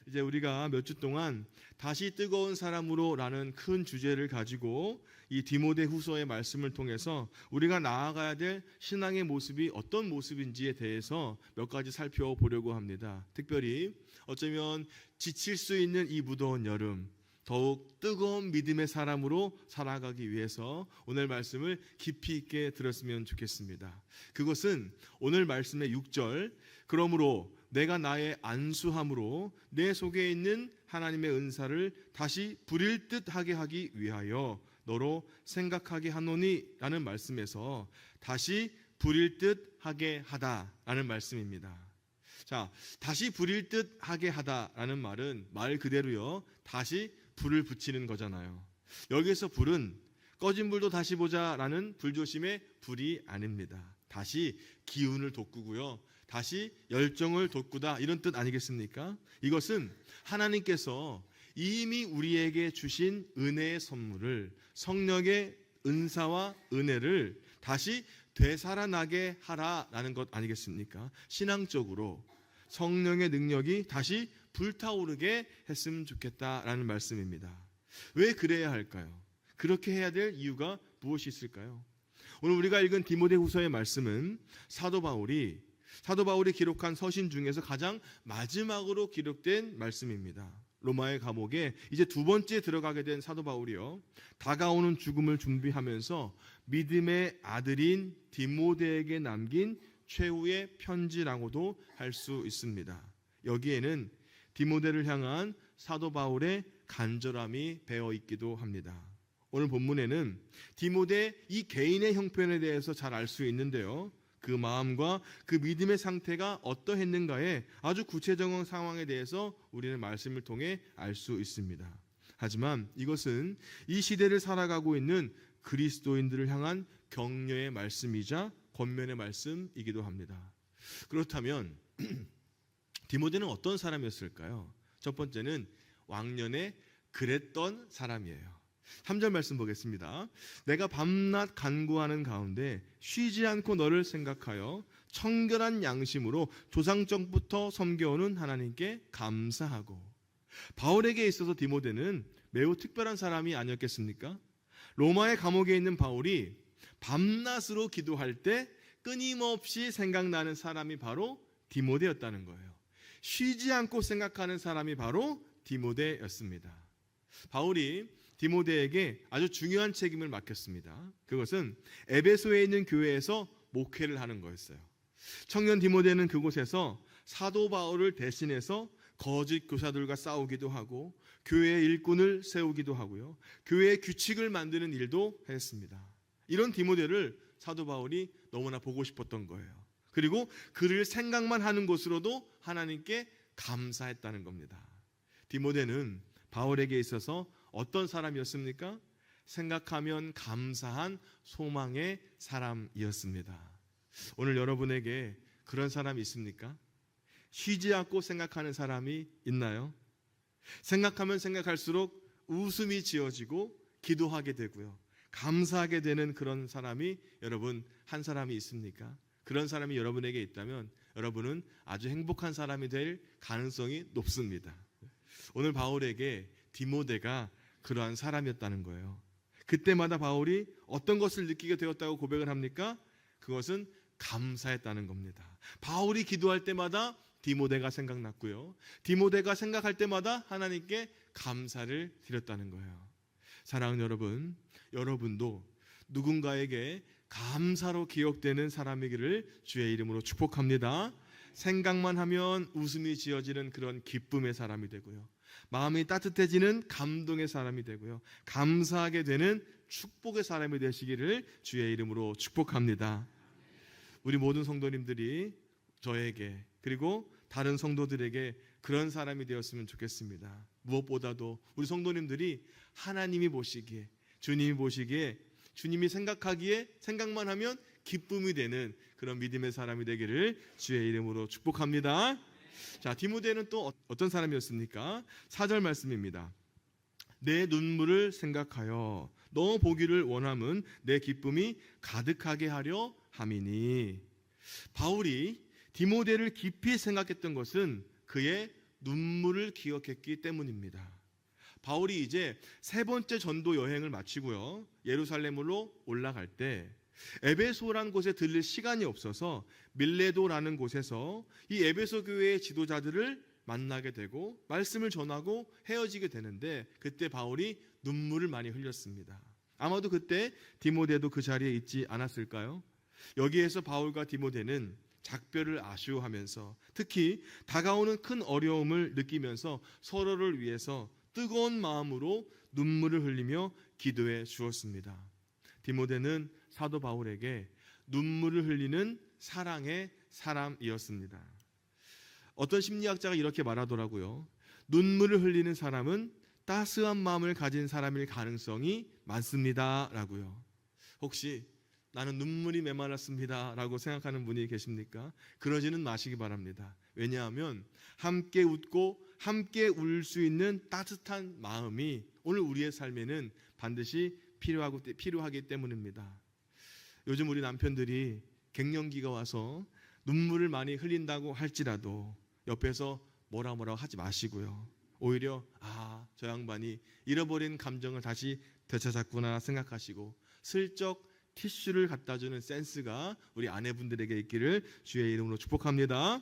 이제 우리가 몇 주 동안 다시 뜨거운 사람으로라는 큰 주제를 가지고 이 디모데후서의 말씀을 통해서 우리가 나아가야 될 신앙의 모습이 어떤 모습인지에 대해서 몇 가지 살펴보려고 합니다. 특별히 어쩌면 지칠 수 있는 이 무더운 여름, 더욱 뜨거운 믿음의 사람으로 살아가기 위해서 오늘 말씀을 깊이 있게 들었으면 좋겠습니다. 그것은 오늘 말씀의 6절, 그러므로 내가 나의 안수함으로 내 속에 있는 하나님의 은사를 다시 부릴 듯하게 하기 위하여 너로 생각하게 하노니 라는 말씀에서 다시 부릴 듯하게 하다라는 말씀입니다. 자, 다시 부릴 듯하게 하다라는 말은 말 그대로요, 다시 불을 붙이는 거잖아요. 여기에서 불은 꺼진 불도 다시 보자라는 불조심의 불이 아닙니다. 다시 기운을 돋구고요, 다시 열정을 돋구다, 이런 뜻 아니겠습니까? 이것은 하나님께서 이미 우리에게 주신 은혜의 선물을, 성령의 은사와 은혜를 다시 되살아나게 하라라는 것 아니겠습니까? 신앙적으로 성령의 능력이 다시 불타오르게 했으면 좋겠다라는 말씀입니다. 왜 그래야 할까요? 그렇게 해야 될 이유가 무엇이 있을까요? 오늘 우리가 읽은 디모데후서의 말씀은 사도 바울이 기록한 서신 중에서 가장 마지막으로 기록된 말씀입니다. 로마의 감옥에 이제 두 번째 들어가게 된 사도 바울이요, 다가오는 죽음을 준비하면서 믿음의 아들인 디모데에게 남긴 최후의 편지라고도 할 수 있습니다. 여기에는 디모데를 향한 사도 바울의 간절함이 배어 있기도 합니다. 오늘 본문에는 디모데 이 개인의 형편에 대해서 잘 알 수 있는데요, 그 마음과 그 믿음의 상태가 어떠했는가에 아주 구체적인 상황에 대해서 우리는 말씀을 통해 알 수 있습니다. 하지만 이것은 이 시대를 살아가고 있는 그리스도인들을 향한 격려의 말씀이자 권면의 말씀이기도 합니다. 그렇다면 디모데는 어떤 사람이었을까요? 첫 번째는 왕년에 그랬던 사람이에요. 3절 말씀 보겠습니다. 내가 밤낮 간구하는 가운데 쉬지 않고 너를 생각하여 청결한 양심으로 조상적부터 섬겨오는 하나님께 감사하고. 바울에게 있어서 디모데는 매우 특별한 사람이 아니었겠습니까? 로마의 감옥에 있는 바울이 밤낮으로 기도할 때 끊임없이 생각나는 사람이 바로 디모데였다는 거예요. 쉬지 않고 생각하는 사람이 바로 디모데였습니다. 바울이 디모데에게 아주 중요한 책임을 맡겼습니다. 그것은 에베소에 있는 교회에서 목회를 하는 거였어요. 청년 디모데는 그곳에서 사도 바울을 대신해서 거짓 교사들과 싸우기도 하고 교회의 일꾼을 세우기도 하고요, 교회의 규칙을 만드는 일도 했습니다. 이런 디모데를 사도 바울이 너무나 보고 싶었던 거예요. 그리고 그를 생각만 하는 것으로도 하나님께 감사했다는 겁니다. 디모데는 바울에게 있어서 어떤 사람이었습니까? 생각하면 감사한 소망의 사람이었습니다. 오늘 여러분에게 그런 사람이 있습니까? 쉬지 않고 생각하는 사람이 있나요? 생각하면 생각할수록 웃음이 지어지고 기도하게 되고요, 감사하게 되는 그런 사람이 여러분 한 사람이 있습니까? 그런 사람이 여러분에게 있다면 여러분은 아주 행복한 사람이 될 가능성이 높습니다. 오늘 바울에게 디모데가 그러한 사람이었다는 거예요. 그때마다 바울이 어떤 것을 느끼게 되었다고 고백을 합니까? 그것은 감사했다는 겁니다. 바울이 기도할 때마다 디모데가 생각났고요, 디모데가 생각할 때마다 하나님께 감사를 드렸다는 거예요. 사랑하는 여러분, 여러분도 누군가에게 감사로 기억되는 사람이기를 주의 이름으로 축복합니다. 생각만 하면 웃음이 지어지는 그런 기쁨의 사람이 되고요, 마음이 따뜻해지는 감동의 사람이 되고요, 감사하게 되는 축복의 사람이 되시기를 주의 이름으로 축복합니다. 우리 모든 성도님들이 저에게 그리고 다른 성도들에게 그런 사람이 되었으면 좋겠습니다. 무엇보다도 우리 성도님들이 하나님이 보시기에, 주님이 보시기에, 주님이 생각하기에 생각만 하면 기쁨이 되는 그런 믿음의 사람이 되기를 주의 이름으로 축복합니다. 자, 디모데는 또 어떤 사람이었습니까? 4절 말씀입니다. 내 눈물을 생각하여 너 보기를 원함은 내 기쁨이 가득하게 하려 함이니. 바울이 디모데를 깊이 생각했던 것은 그의 눈물을 기억했기 때문입니다. 바울이 이제 세 번째 전도 여행을 마치고요, 예루살렘으로 올라갈 때 에베소라는 곳에 들릴 시간이 없어서 밀레도라는 곳에서 이 에베소 교회의 지도자들을 만나게 되고 말씀을 전하고 헤어지게 되는데, 그때 바울이 눈물을 많이 흘렸습니다. 아마도 그때 디모데도 그 자리에 있지 않았을까요? 여기에서 바울과 디모데는 작별을 아쉬워하면서, 특히 다가오는 큰 어려움을 느끼면서 서로를 위해서 뜨거운 마음으로 눈물을 흘리며 기도해 주었습니다. 디모데는 사도 바울에게 눈물을 흘리는 사랑의 사람이었습니다. 어떤 심리학자가 이렇게 말하더라고요. 눈물을 흘리는 사람은 따스한 마음을 가진 사람일 가능성이 많습니다 라고요. 혹시 나는 눈물이 메말랐습니다 라고 생각하는 분이 계십니까? 그러지는 마시기 바랍니다. 왜냐하면 함께 웃고 함께 울 수 있는 따뜻한 마음이 오늘 우리의 삶에는 반드시 필요하기 때문입니다. 요즘 우리 남편들이 갱년기가 와서 눈물을 많이 흘린다고 할지라도 옆에서 뭐라고 하지 마시고요. 오히려 저 양반이 잃어버린 감정을 다시 되찾았구나 생각하시고 슬쩍 티슈를 갖다 주는 센스가 우리 아내분들에게 있기를 주의 이름으로 축복합니다.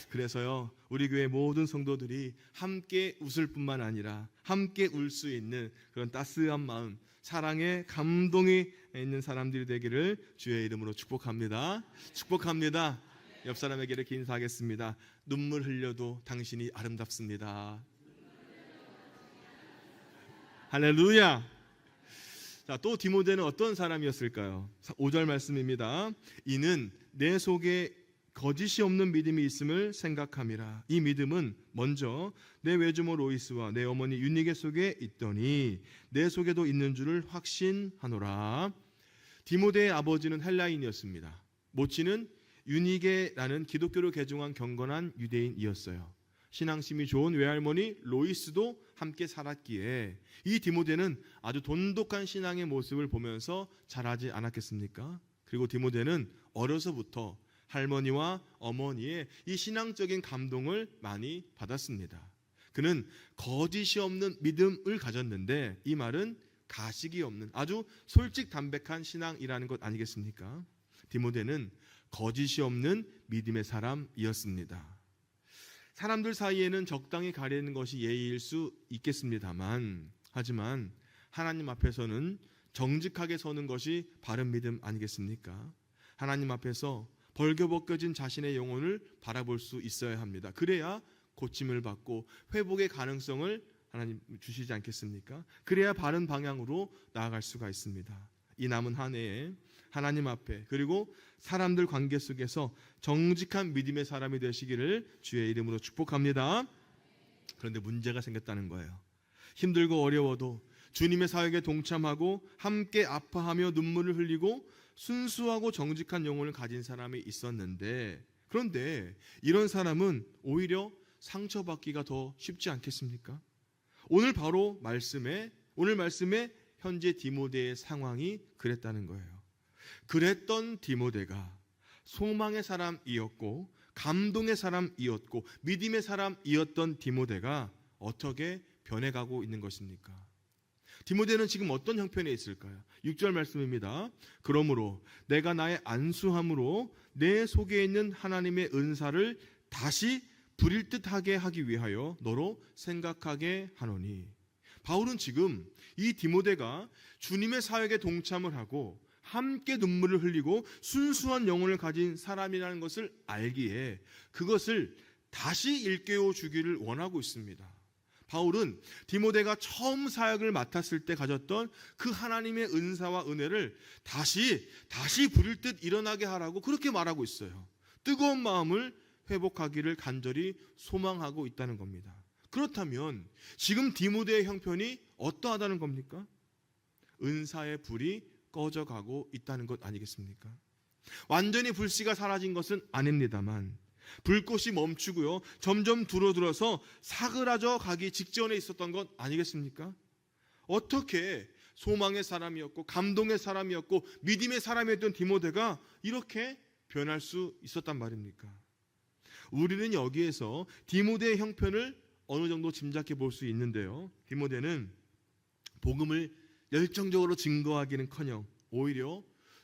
그래서요, 우리 교회 모든 성도들이 함께 웃을 뿐만 아니라 함께 울 수 있는 그런 따스한 마음, 사랑의 감동이 있는 사람들이 되기를 주의 이름으로 축복합니다. 축복합니다. 옆 사람에게 이렇게 인사하겠습니다. 눈물 흘려도 당신이 아름답습니다. 할렐루야. 자, 또 디모데는 어떤 사람이었을까요? 5절 말씀입니다. 이는 내 속에 거짓이 없는 믿음이 있음을 생각함이라. 이 믿음은 먼저 내 외주모 로이스와 내 어머니 유니게 속에 있더니 내 속에도 있는 줄을 확신하노라. 디모데의 아버지는 헬라인이었습니다. 모친은 유니게라는 기독교로 개종한 경건한 유대인이었어요. 신앙심이 좋은 외할머니 로이스도 함께 살았기에 이 디모데는 아주 돈독한 신앙의 모습을 보면서 자라지 않았겠습니까? 그리고 디모데는 어려서부터 할머니와 어머니의 이 신앙적인 감동을 많이 받았습니다. 그는 거짓이 없는 믿음을 가졌는데, 이 말은 가식이 없는 아주 솔직담백한 신앙이라는 것 아니겠습니까? 디모데는 거짓이 없는 믿음의 사람이었습니다. 사람들 사이에는 적당히 가리는 것이 예의일 수 있겠습니다만, 하지만 하나님 앞에서는 정직하게 서는 것이 바른 믿음 아니겠습니까? 하나님 앞에서 벌겨벗겨진 자신의 영혼을 바라볼 수 있어야 합니다. 그래야 고침을 받고 회복의 가능성을 하나님 주시지 않겠습니까? 그래야 바른 방향으로 나아갈 수가 있습니다. 이 남은 한 해에 하나님 앞에 그리고 사람들 관계 속에서 정직한 믿음의 사람이 되시기를 주의 이름으로 축복합니다. 그런데 문제가 생겼다는 거예요. 힘들고 어려워도 주님의 사역에 동참하고 함께 아파하며 눈물을 흘리고 순수하고 정직한 영혼을 가진 사람이 있었는데, 그런데 이런 사람은 오히려 상처받기가 더 쉽지 않겠습니까? 오늘 말씀에 현재 디모데의 상황이 그랬다는 거예요. 그랬던 디모데가 소망의 사람이었고 감동의 사람이었고 믿음의 사람이었던 디모데가 어떻게 변해가고 있는 것입니까? 디모데는 지금 어떤 형편에 있을까요? 6절 말씀입니다. 그러므로 내가 나의 안수함으로 내 속에 있는 하나님의 은사를 다시 부릴 듯하게 하기 위하여 너로 생각하게 하노니. 바울은 지금 이 디모데가 주님의 사역에 동참을 하고 함께 눈물을 흘리고 순수한 영혼을 가진 사람이라는 것을 알기에 그것을 다시 일깨워 주기를 원하고 있습니다. 바울은 디모데가 처음 사역을 맡았을 때 가졌던 그 하나님의 은사와 은혜를 다시 부릴 듯 일어나게 하라고 그렇게 말하고 있어요. 뜨거운 마음을 회복하기를 간절히 소망하고 있다는 겁니다. 그렇다면 지금 디모데의 형편이 어떠하다는 겁니까? 은사의 불이 꺼져가고 있다는 것 아니겠습니까? 완전히 불씨가 사라진 것은 아닙니다만 불꽃이 멈추고요, 점점 줄어들어서 사그라져 가기 직전에 있었던 것 아니겠습니까? 어떻게 소망의 사람이었고 감동의 사람이었고 믿음의 사람이었던 디모데가 이렇게 변할 수 있었단 말입니까? 우리는 여기에서 디모데의 형편을 어느 정도 짐작해 볼 수 있는데요. 디모데는 복음을 열정적으로 증거하기는커녕 오히려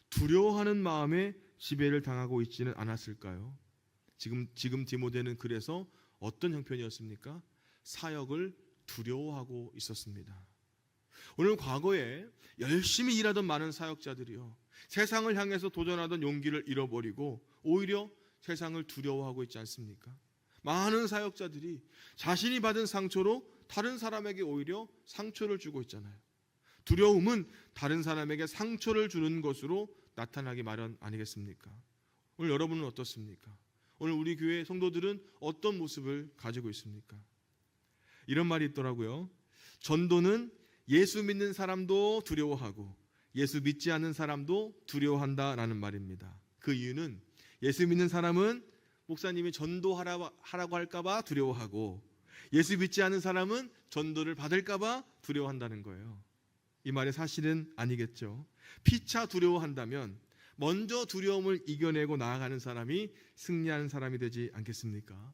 두려워하는 마음에 지배를 당하고 있지는 않았을까요? 지금 디모데는 그래서 어떤 형편이었습니까? 사역을 두려워하고 있었습니다. 오늘 과거에 열심히 일하던 많은 사역자들이요, 세상을 향해서 도전하던 용기를 잃어버리고 오히려 세상을 두려워하고 있지 않습니까? 많은 사역자들이 자신이 받은 상처로 다른 사람에게 오히려 상처를 주고 있잖아요. 두려움은 다른 사람에게 상처를 주는 것으로 나타나기 마련 아니겠습니까? 오늘 여러분은 어떻습니까? 오늘 우리 교회 성도들은 어떤 모습을 가지고 있습니까? 이런 말이 있더라고요. 전도는 예수 믿는 사람도 두려워하고 예수 믿지 않는 사람도 두려워한다라는 말입니다. 그 이유는 예수 믿는 사람은 목사님이 전도하라고 할까봐 두려워하고 예수 믿지 않는 사람은 전도를 받을까봐 두려워한다는 거예요. 이 말이 사실은 아니겠죠. 피차 두려워한다면 먼저 두려움을 이겨내고 나아가는 사람이 승리하는 사람이 되지 않겠습니까?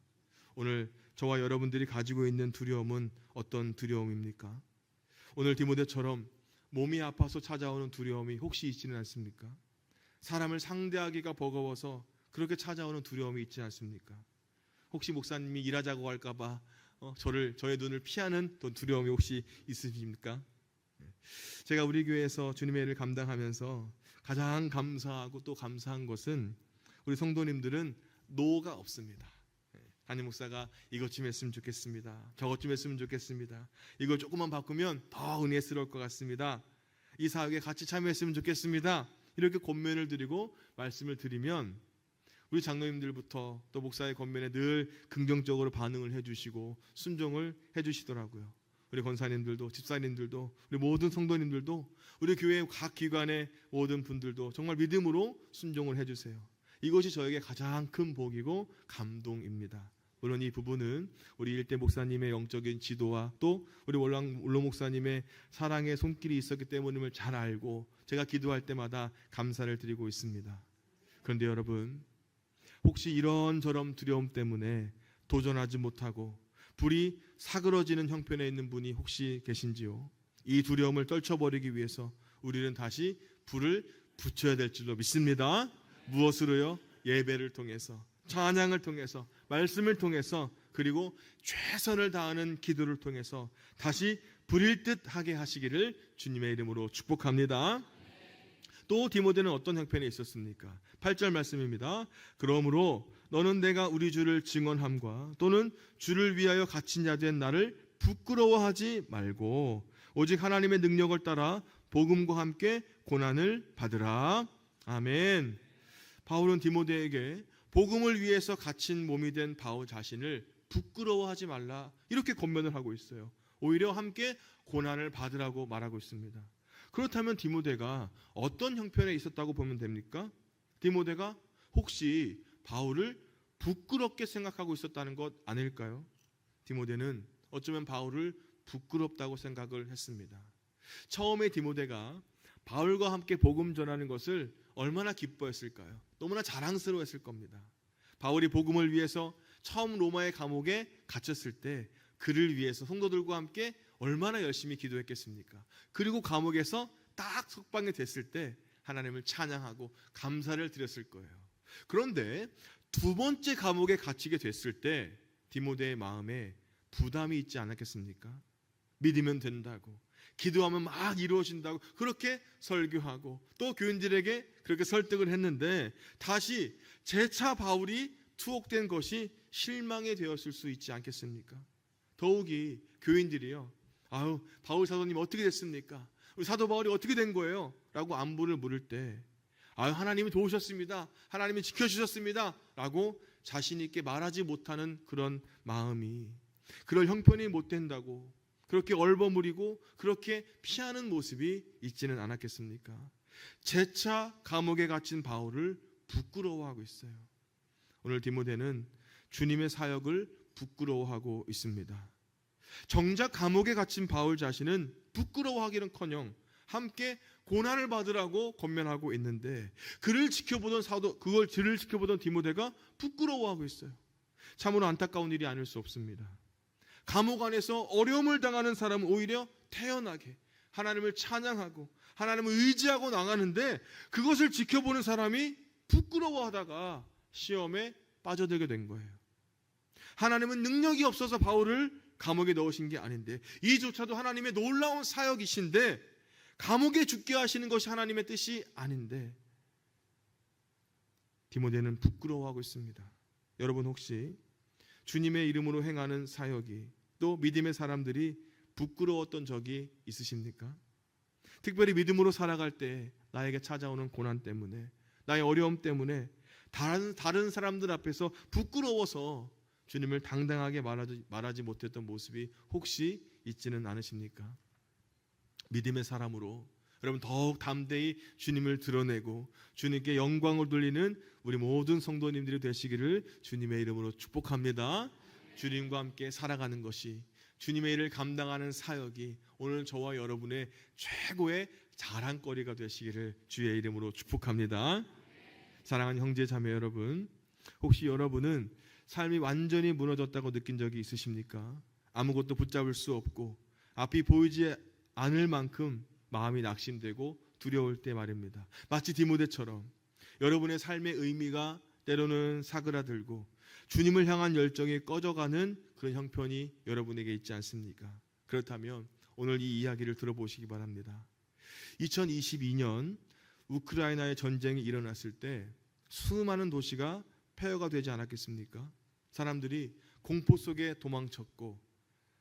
오늘 저와 여러분들이 가지고 있는 두려움은 어떤 두려움입니까? 오늘 디모데처럼 몸이 아파서 찾아오는 두려움이 혹시 있지는 않습니까? 사람을 상대하기가 버거워서 그렇게 찾아오는 두려움이 있지 않습니까? 혹시 목사님이 일하자고 할까봐 저의 눈을 피하는 두려움이 혹시 있으십니까? 제가 우리 교회에서 주님의 일을 감당하면서 가장 감사하고 또 감사한 것은 우리 성도님들은 노가 없습니다. 담임 목사가 이것 좀 했으면 좋겠습니다. 저것 좀 했으면 좋겠습니다. 이걸 조금만 바꾸면 더 은혜스러울 것 같습니다. 이 사역에 같이 참여했으면 좋겠습니다. 이렇게 권면을 드리고 말씀을 드리면 우리 장로님들부터 또 목사의 권면에 늘 긍정적으로 반응을 해주시고 순종을 해주시더라고요. 우리 권사님들도 집사님들도 우리 모든 성도님들도 우리 교회 각 기관의 모든 분들도 정말 믿음으로 순종을 해주세요. 이것이 저에게 가장 큰 복이고 감동입니다. 물론 이 부분은 우리 일대 목사님의 영적인 지도와 또 우리 원로 목사님의 사랑의 손길이 있었기 때문임을 잘 알고 제가 기도할 때마다 감사를 드리고 있습니다. 그런데 여러분, 혹시 이런저런 두려움 때문에 도전하지 못하고 불이 사그러지는 형편에 있는 분이 혹시 계신지요? 이 두려움을 떨쳐버리기 위해서 우리는 다시 불을 붙여야 될 줄로 믿습니다. 무엇으로요? 예배를 통해서, 찬양을 통해서, 말씀을 통해서, 그리고 최선을 다하는 기도를 통해서 다시 불일 듯 하게 하시기를 주님의 이름으로 축복합니다. 또 디모데는 어떤 형편에 있었습니까? 8절 말씀입니다. 그러므로 너는 내가 우리 주를 증언함과 또는 주를 위하여 갇힌 자 된 나를 부끄러워하지 말고 오직 하나님의 능력을 따라 복음과 함께 고난을 받으라. 아멘. 바울은 디모데에게 복음을 위해서 갇힌 몸이 된 바울 자신을 부끄러워하지 말라 이렇게 권면을 하고 있어요. 오히려 함께 고난을 받으라고 말하고 있습니다. 그렇다면 디모데가 어떤 형편에 있었다고 보면 됩니까? 디모데가 혹시 바울을 부끄럽게 생각하고 있었다는 것 아닐까요? 디모데는 어쩌면 바울을 부끄럽다고 생각을 했습니다. 처음에 디모데가 바울과 함께 복음 전하는 것을 얼마나 기뻐했을까요? 너무나 자랑스러워했을 겁니다. 바울이 복음을 위해서 처음 로마의 감옥에 갇혔을 때 그를 위해서 성도들과 함께 얼마나 열심히 기도했겠습니까? 그리고 감옥에서 딱 석방이 됐을 때 하나님을 찬양하고 감사를 드렸을 거예요. 그런데 두 번째 감옥에 갇히게 됐을 때 디모데의 마음에 부담이 있지 않았겠습니까? 믿으면 된다고, 기도하면 막 이루어진다고 그렇게 설교하고 또 교인들에게 그렇게 설득을 했는데 다시 재차 바울이 투옥된 것이 실망이 되었을 수 있지 않겠습니까? 더욱이 교인들이요, 아유 바울 사도님 어떻게 됐습니까? 우리 사도 바울이 어떻게 된 거예요? 라고 안부를 물을 때 아유 하나님이 도우셨습니다, 하나님이 지켜주셨습니다 라고 자신 있게 말하지 못하는 그런 마음이, 그럴 형편이 못 된다고 그렇게 얼버무리고 그렇게 피하는 모습이 있지는 않았겠습니까? 재차 감옥에 갇힌 바울을 부끄러워하고 있어요. 오늘 디모데는 주님의 사역을 부끄러워하고 있습니다. 정작 감옥에 갇힌 바울 자신은 부끄러워하기는커녕 함께 고난을 받으라고 권면하고 있는데 그를 지켜보던 디모데가 부끄러워하고 있어요. 참으로 안타까운 일이 아닐 수 없습니다. 감옥 안에서 어려움을 당하는 사람은 오히려 태연하게 하나님을 찬양하고 하나님을 의지하고 나가는데, 그것을 지켜보는 사람이 부끄러워하다가 시험에 빠져들게 된 거예요. 하나님은 능력이 없어서 바울을 감옥에 넣으신 게 아닌데, 이조차도 하나님의 놀라운 사역이신데 감옥에 죽게 하시는 것이 하나님의 뜻이 아닌데 디모데는 부끄러워하고 있습니다. 여러분, 혹시 주님의 이름으로 행하는 사역이, 또 믿음의 사람들이 부끄러웠던 적이 있으십니까? 특별히 믿음으로 살아갈 때 나에게 찾아오는 고난 때문에, 나의 어려움 때문에 다른 사람들 앞에서 부끄러워서 주님을 당당하게 말하지 못했던 모습이 혹시 있지는 않으십니까? 믿음의 사람으로 여러분 더욱 담대히 주님을 드러내고 주님께 영광을 돌리는 우리 모든 성도님들이 되시기를 주님의 이름으로 축복합니다. 주님과 함께 살아가는 것이, 주님의 일을 감당하는 사역이 오늘 저와 여러분의 최고의 자랑거리가 되시기를 주의 이름으로 축복합니다. 사랑하는 형제 자매 여러분, 혹시 여러분은 삶이 완전히 무너졌다고 느낀 적이 있으십니까? 아무것도 붙잡을 수 없고 앞이 보이지 않을 만큼 마음이 낙심되고 두려울 때 말입니다. 마치 디모데처럼 여러분의 삶의 의미가 때로는 사그라들고 주님을 향한 열정이 꺼져가는 그런 형편이 여러분에게 있지 않습니까? 그렇다면 오늘 이 이야기를 들어보시기 바랍니다. 2022년 우크라이나의 전쟁이 일어났을 때 수많은 도시가 폐허가 되지 않았겠습니까? 사람들이 공포 속에 도망쳤고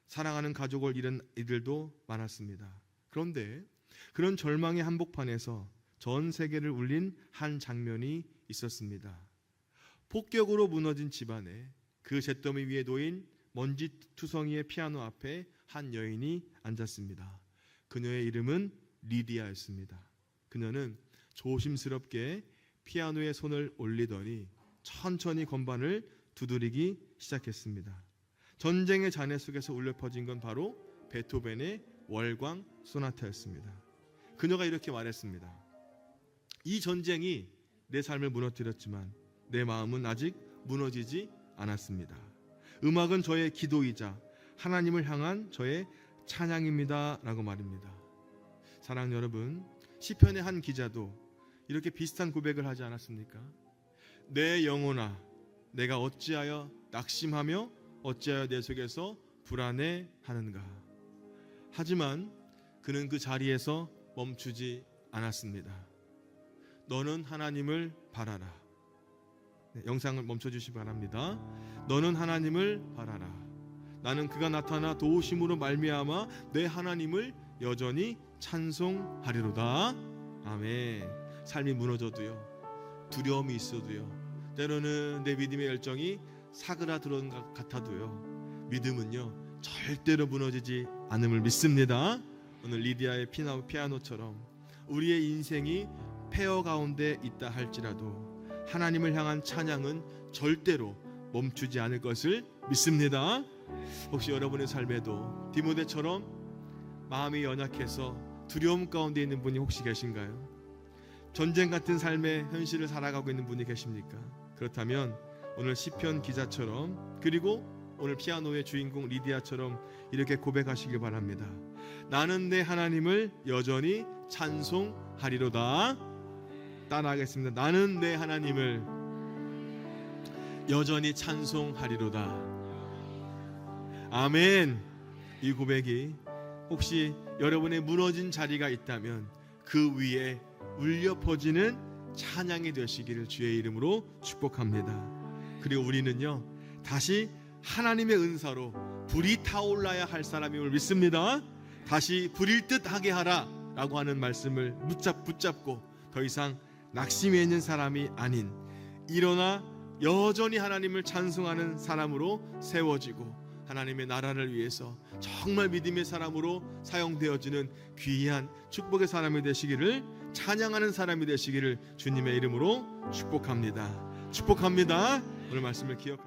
사랑하는 가족을 잃은 이들도 많았습니다. 그런데 그런 절망의 한복판에서 전 세계를 울린 한 장면이 있었습니다. 폭격으로 무너진 집안에 그 잿더미 위에 놓인 먼지투성이의 피아노 앞에 한 여인이 앉았습니다. 그녀의 이름은 리디아였습니다. 그녀는 조심스럽게 피아노에 손을 올리더니 천천히 건반을 두드리기 시작했습니다. 전쟁의 잔해 속에서 울려 퍼진 건 바로 베토벤의 월광 소나타였습니다. 그녀가 이렇게 말했습니다. 이 전쟁이 내 삶을 무너뜨렸지만 내 마음은 아직 무너지지 않았습니다. 음악은 저의 기도이자 하나님을 향한 저의 찬양입니다 라고 말입니다. 사랑하는 여러분, 시편의 한 기자도 이렇게 비슷한 고백을 하지 않았습니까? 내 영혼아, 내가 어찌하여 낙심하며 어찌하여 내 속에서 불안해하는가. 하지만 그는 그 자리에서 멈추지 않았습니다. 너는 하나님을 바라라. 영상을 멈춰주시기 바랍니다. 너는 하나님을 바라라. 나는 그가 나타나 도우심으로 말미암아 내 하나님을 여전히 찬송하리로다. 아멘. 삶이 무너져도요, 두려움이 있어도요, 때로는 내 믿음의 열정이 사그라들어온 것 같아도요, 믿음은요 절대로 무너지지 않음을 믿습니다. 오늘 리디아의 피아노처럼 우리의 인생이 폐허 가운데 있다 할지라도 하나님을 향한 찬양은 절대로 멈추지 않을 것을 믿습니다. 혹시 여러분의 삶에도 디모데처럼 마음이 연약해서 두려움 가운데 있는 분이 혹시 계신가요? 전쟁 같은 삶의 현실을 살아가고 있는 분이 계십니까? 그렇다면 오늘 시편 기자처럼, 그리고 오늘 피아노의 주인공 리디아처럼 이렇게 고백하시길 바랍니다. 나는 내 하나님을 여전히 찬송하리로다. 따라하겠습니다. 나는 내 하나님을 여전히 찬송하리로다. 아멘. 이 고백이 혹시 여러분의 무너진 자리가 있다면 그 위에 울려 퍼지는 찬양이 되시기를 주의 이름으로 축복합니다. 그리고 우리는요 다시 하나님의 은사로 불이 타올라야 할 사람임을 믿습니다. 다시 불일 듯 하게 하라 라고 하는 말씀을 붙잡고 더 이상 낙심해 있는 사람이 아닌, 일어나 여전히 하나님을 찬송하는 사람으로 세워지고 하나님의 나라를 위해서 정말 믿음의 사람으로 사용되어지는 귀한 축복의 사람이 되시기를, 찬양하는 사람이 되시기를 주님의 이름으로 축복합니다. 축복합니다. 오늘 말씀을 기억하시고